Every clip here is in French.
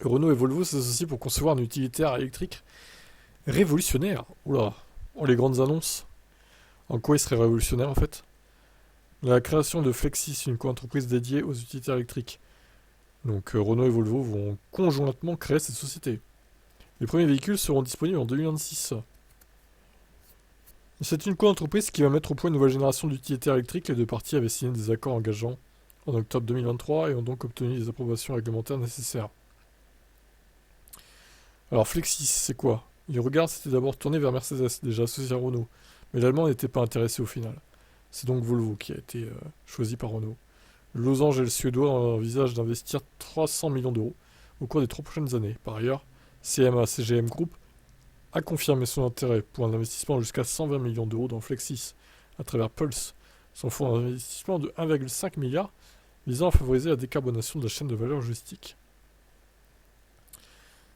Renault et Volvo s'associent pour concevoir un utilitaire électrique révolutionnaire. Oula, oh les grandes annonces. En quoi il serait révolutionnaire en fait? La création de Flexis, une co-entreprise dédiée aux utilitaires électriques. Donc Renault et Volvo vont conjointement créer cette société. Les premiers véhicules seront disponibles en 2026. C'est une co-entreprise qui va mettre au point une nouvelle génération d'utilitaires électriques. Les deux parties avaient signé des accords engageants en octobre 2023 et ont donc obtenu les approbations réglementaires nécessaires. Alors Flexis, c'est quoi? Le regard s'était d'abord tourné vers Mercedes, déjà associé à Renault, mais l'Allemand n'était pas intéressé au final. C'est donc Volvo qui a été choisi par Renault. Le losange et le Suédois envisagent d'investir 300 millions d'euros au cours des 3 prochaines années. Par ailleurs, CMA CGM Group a confirmé son intérêt pour un investissement jusqu'à 120 millions d'euros dans Flexis à travers Pulse, son fonds d'investissement de 1,5 milliard visant à favoriser la décarbonation de la chaîne de valeur logistique.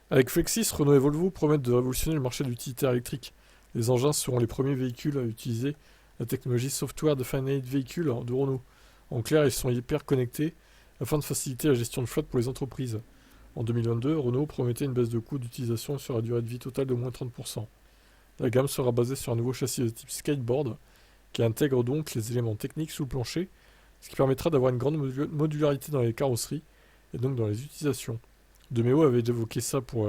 Avec Flexis, Renault et Volvo promettent de révolutionner le marché de l'utilitaire électrique. Les engins seront les premiers véhicules à utiliser la technologie Software Defined Vehicle de Renault. En clair, ils sont hyper connectés afin de faciliter la gestion de flotte pour les entreprises. En 2022, Renault promettait une baisse de coût d'utilisation sur la durée de vie totale de moins 30%. La gamme sera basée sur un nouveau châssis de type skateboard qui intègre donc les éléments techniques sous le plancher, ce qui permettra d'avoir une grande modularité dans les carrosseries et donc dans les utilisations. Demeo avait évoqué ça pour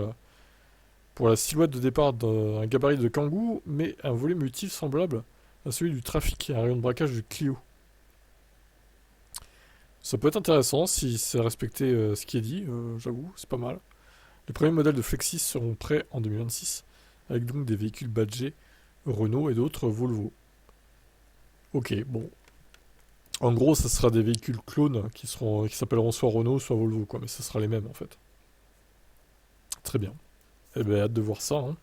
la silhouette de départ d'un gabarit de Kangoo, mais un volume utile semblable à celui du Trafic et un rayon de braquage du Clio. Ça peut être intéressant si c'est respecté ce qui est dit, j'avoue, c'est pas mal. Les premiers modèles de Flexis seront prêts en 2026, avec donc des véhicules badgés Renault et d'autres Volvo. Ok, bon. En gros, ça sera des véhicules clones qui s'appelleront soit Renault, soit Volvo, quoi, mais ça sera les mêmes en fait. Très bien. Eh ben, hâte de voir ça, hein.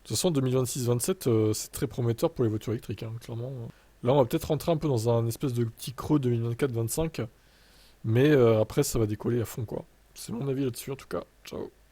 De toute façon, 2026-27, c'est très prometteur pour les voitures électriques, hein, clairement. Là, on va peut-être rentrer un peu dans un espèce de petit creux 2024-25, mais après, ça va décoller à fond, quoi. C'est mon avis là-dessus, en tout cas. Ciao.